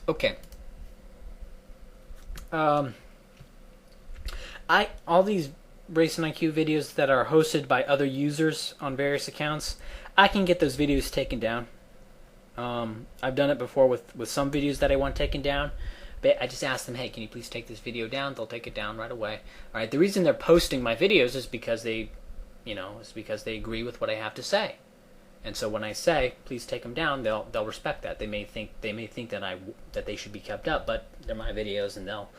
Okay. Um, all these Race and IQ videos that are hosted by other users on various accounts, I can get those videos taken down. I've done it before with some videos that I want taken down. But I just ask them, hey, can you please take this video down? They'll take it down right away. All right. The reason they're posting my videos is because they agree with what I have to say. And so when I say, please take them down, they'll respect that. They may think that they should be kept up, but they're my videos, and they'll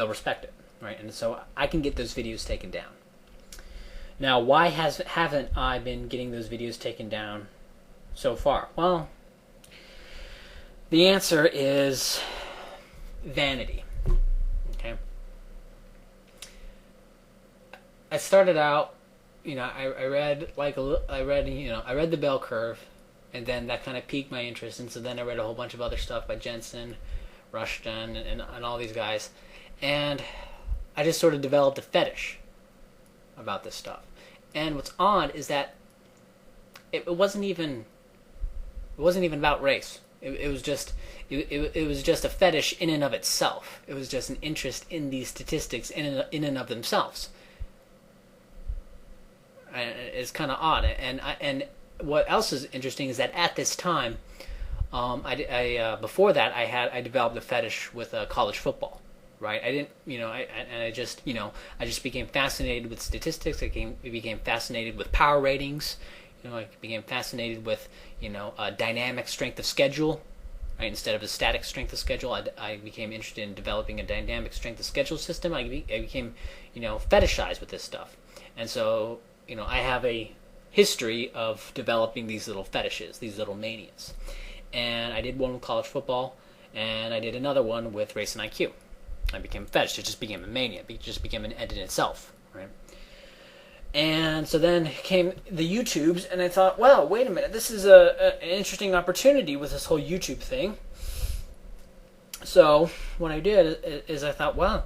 respect it, right? And so I can get those videos taken down. Now, why haven't I been getting those videos taken down so far? Well, the answer is vanity. Okay. I started out, I read the bell curve, and then that kind of piqued my interest, and so then I read a whole bunch of other stuff by Jensen, Rushton, and all these guys, and I just sort of developed a fetish about this stuff. And what's odd is that it wasn't even about race. It was just a fetish in and of itself. It was just an interest in these statistics in and of themselves. And it's kind of odd. And what else is interesting is that at this time, before that, I developed a fetish with college football. Right, I didn't, I just became fascinated with statistics. I became fascinated with power ratings. I became fascinated with, dynamic strength of schedule. Right, instead of a static strength of schedule, I became interested in developing a dynamic strength of schedule system. I became, fetishized with this stuff, and so, I have a history of developing these little fetishes, these little manias, and I did one with college football, and I did another one with race and IQ. I became a fetish. It just became a mania. It just became an end in itself, right? And so then came the YouTubes, and I thought, well, wait a minute. This is an interesting opportunity with this whole YouTube thing. So what I did is I thought, well,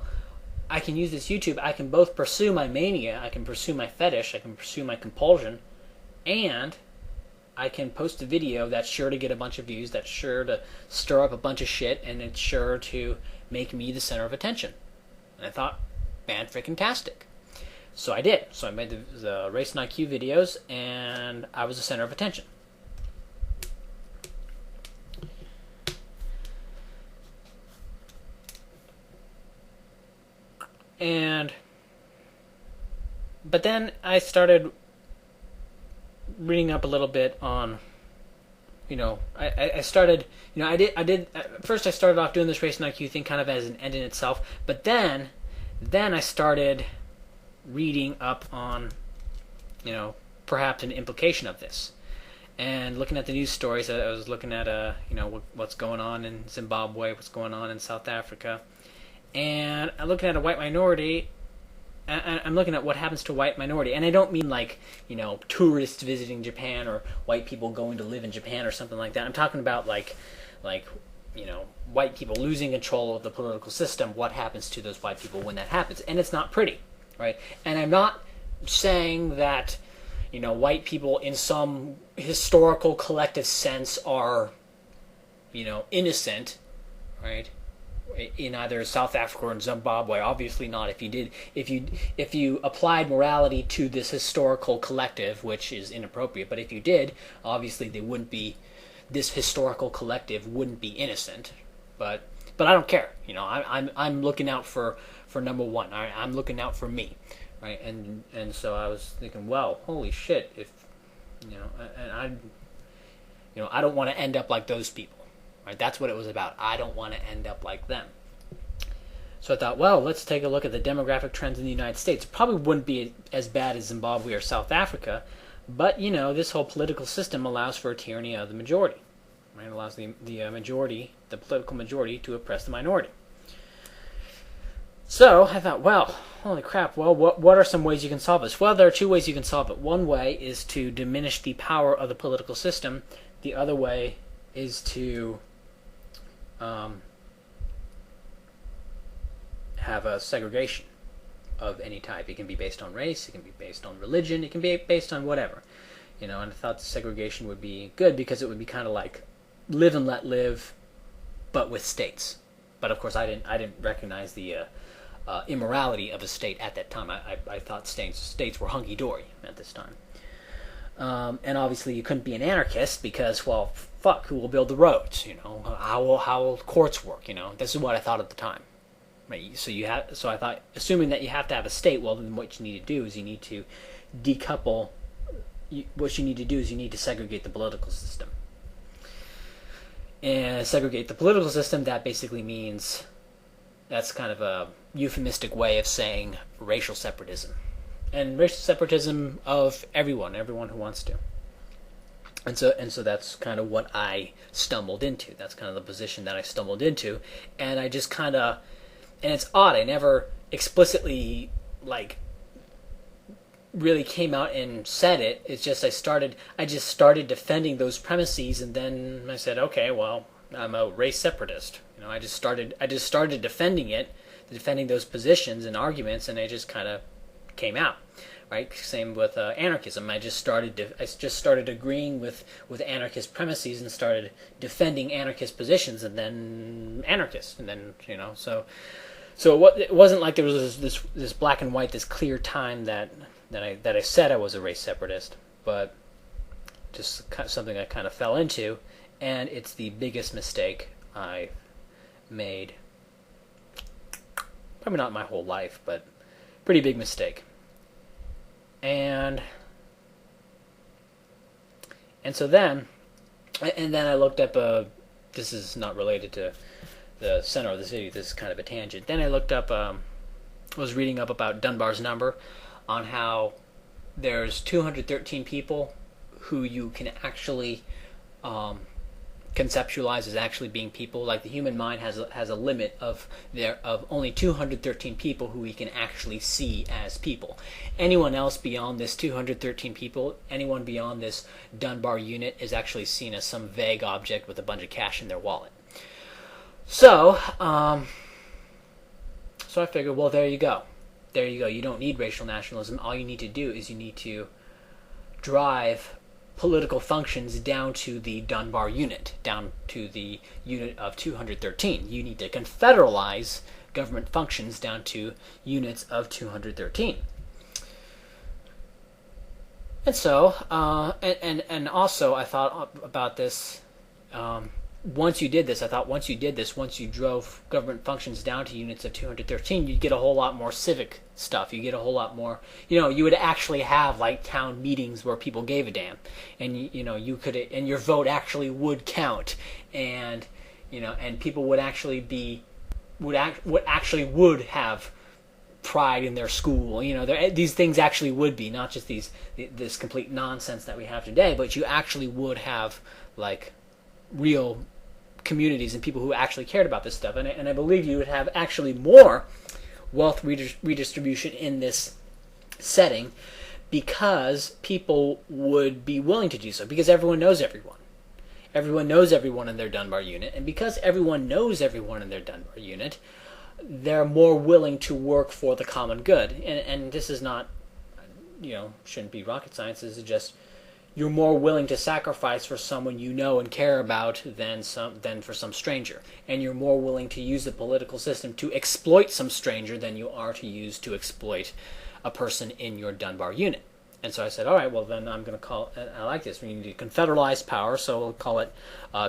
I can use this YouTube. I can both pursue my mania, I can pursue my fetish, I can pursue my compulsion, and I can post a video that's sure to get a bunch of views, that's sure to stir up a bunch of shit, and it's sure to make me the center of attention. And I thought, fan-freaking-tastic. So I did. So I made the Race and IQ videos, and I was the center of attention. But then I started reading up a little bit on, I started, first I started off doing this Race and IQ thing kind of as an end in itself, but then I started reading up on, perhaps an implication of this. And looking at the news stories, I was looking at, what's going on in Zimbabwe, what's going on in South Africa, and I'm looking at a white minority. I'm looking at what happens to a white minority, and I don't mean like, tourists visiting Japan or white people going to live in Japan or something like that. I'm talking about like white people losing control of the political system. What happens to those white people when that happens? And it's not pretty, right? And I'm not saying that, white people in some historical collective sense are, innocent, right? In either South Africa or in Zimbabwe. Obviously not. If you applied morality to this historical collective, which is inappropriate, but if you did, obviously this historical collective wouldn't be innocent. But I don't care. I'm looking out for number one. I'm looking out for me, right? And so I was thinking, well, holy shit, if I don't want to end up like those people. Right, that's what it was about. I don't want to end up like them. So I thought, well, let's take a look at the demographic trends in the United States. It probably wouldn't be as bad as Zimbabwe or South Africa, but, this whole political system allows for a tyranny of the majority. Right? It allows the political majority, to oppress the minority. So I thought, well, holy crap, well, what are some ways you can solve this? Well, there are two ways you can solve it. One way is to diminish the power of the political system. The other way is to have a segregation of any type. It can be based on race, it can be based on religion, it can be based on whatever. And I thought the segregation would be good because it would be kind of like live and let live, but with states. But of course, I didn't recognize the immorality of a state at that time. I thought states were hunky dory at this time. And obviously, you couldn't be an anarchist because, well, fuck, who will build the roads? You know, how will courts work? You know, this is what I thought at the time. Right? So I thought, assuming that you have to have a state, well, then what you need to do is you need to decouple. What you need to do is you need to segregate the political system. And segregate the political system, that basically means, that's kind of a euphemistic way of saying racial separatism. And racial separatism of everyone who wants to. And so that's kind of what I stumbled into. That's kind of the position that I stumbled into. And I just kind of, and it's odd, I never explicitly, like, really came out and said it. It's just I just started defending those premises, and then I said, okay, well, I'm a race separatist. You know, I just started defending those positions and arguments, and they just kind of came out. Right? Same with anarchism. I just started agreeing with anarchist premises and started defending anarchist positions, and then anarchists, and then, you know, so it wasn't like there was this black and white, this clear time that I said I was a race separatist, but just something I kind of fell into, and it's the biggest mistake I made. Probably not my whole life, but pretty big mistake. And so then I looked up this is not related to the center of the city, this is kind of a tangent. Then I looked up, was reading up about Dunbar's number, on how there's 213 people who you can actually conceptualize as actually being people. Like, the human mind has a limit of only 213 people who we can actually see as people. Anyone else beyond this 213 people, anyone beyond this Dunbar unit, is actually seen as some vague object with a bunch of cash in their wallet. So I figured, well, there you go. You don't need racial nationalism. All you need to do is you need to drive political functions down to the Dunbar unit, down to the unit of 213. You need to confederalize government functions down to units of 213. And so, and also I thought about this, once you drove government functions down to units of 213, you'd get a whole lot more civic stuff. You get a whole lot more, you would actually have, like, town meetings where people gave a damn, and you could, and your vote actually would count, and and people would actually would have pride in their school. These things actually would be, not just this complete nonsense that we have today, but you actually would have, like, real communities and people who actually cared about this stuff, and I believe you would have actually more wealth redistribution in this setting, because people would be willing to do so, because everyone knows everyone. Everyone knows everyone in their Dunbar unit, and because everyone knows everyone in their Dunbar unit, they're more willing to work for the common good. And this is not, shouldn't be rocket science. This is just, you're more willing to sacrifice for someone you know and care about than for some stranger. And you're more willing to use the political system to exploit some stranger than you are to use to exploit a person in your Dunbar unit. And so I said, all right, well, then I'm going to call, I like this, we need to confederalize power, so we'll call it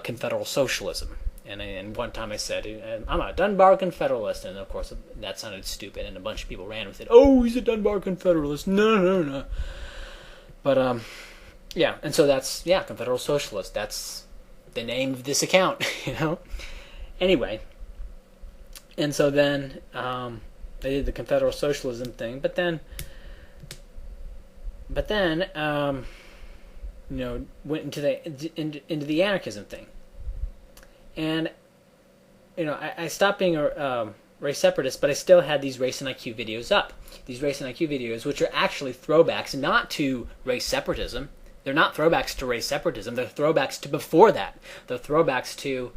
confederal socialism. And one time I said, I'm a Dunbar Confederalist, and of course that sounded stupid, and a bunch of people ran with it. Oh, he's a Dunbar Confederalist. No. But, yeah, and so that's, Confederal Socialist. That's the name of this account, Anyway, and so then they did the Confederal Socialism thing, but then went into the anarchism thing. And, I stopped being a race separatist, but I still had these Race and IQ videos up. These Race and IQ videos, which are actually throwbacks, not to race separatism. They're not throwbacks to race separatism. They're throwbacks to before that. They're throwbacks to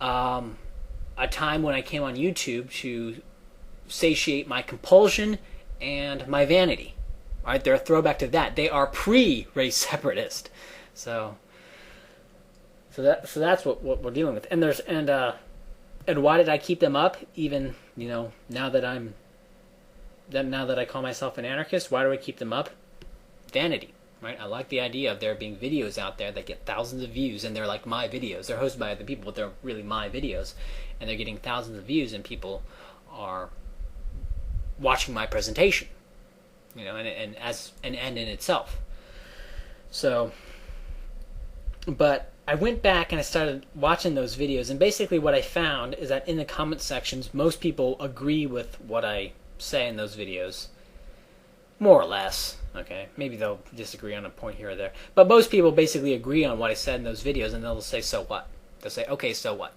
a time when I came on YouTube to satiate my compulsion and my vanity. All right, they're a throwback to that. They are pre-race separatist. So So that's what we're dealing with. And why did I keep them up? Even now that I call myself an anarchist, why do I keep them up? Vanity, right? I like the idea of there being videos out there that get thousands of views, and they're like my videos. They're hosted by other people, but they're really my videos, and they're getting thousands of views, and people are watching my presentation, and as an end in itself. So, but I went back and I started watching those videos, and basically what I found is that in the comment sections, most people agree with what I say in those videos, more or less. Okay, maybe they'll disagree on a point here or there, but most people basically agree on what I said in those videos, and they'll say, so what? They'll say, okay, so what?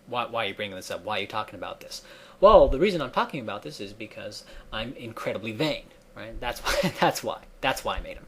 Why are you bringing this up? Why are you talking about this? Well, the reason I'm talking about this is because I'm incredibly vain, right? That's why I made them.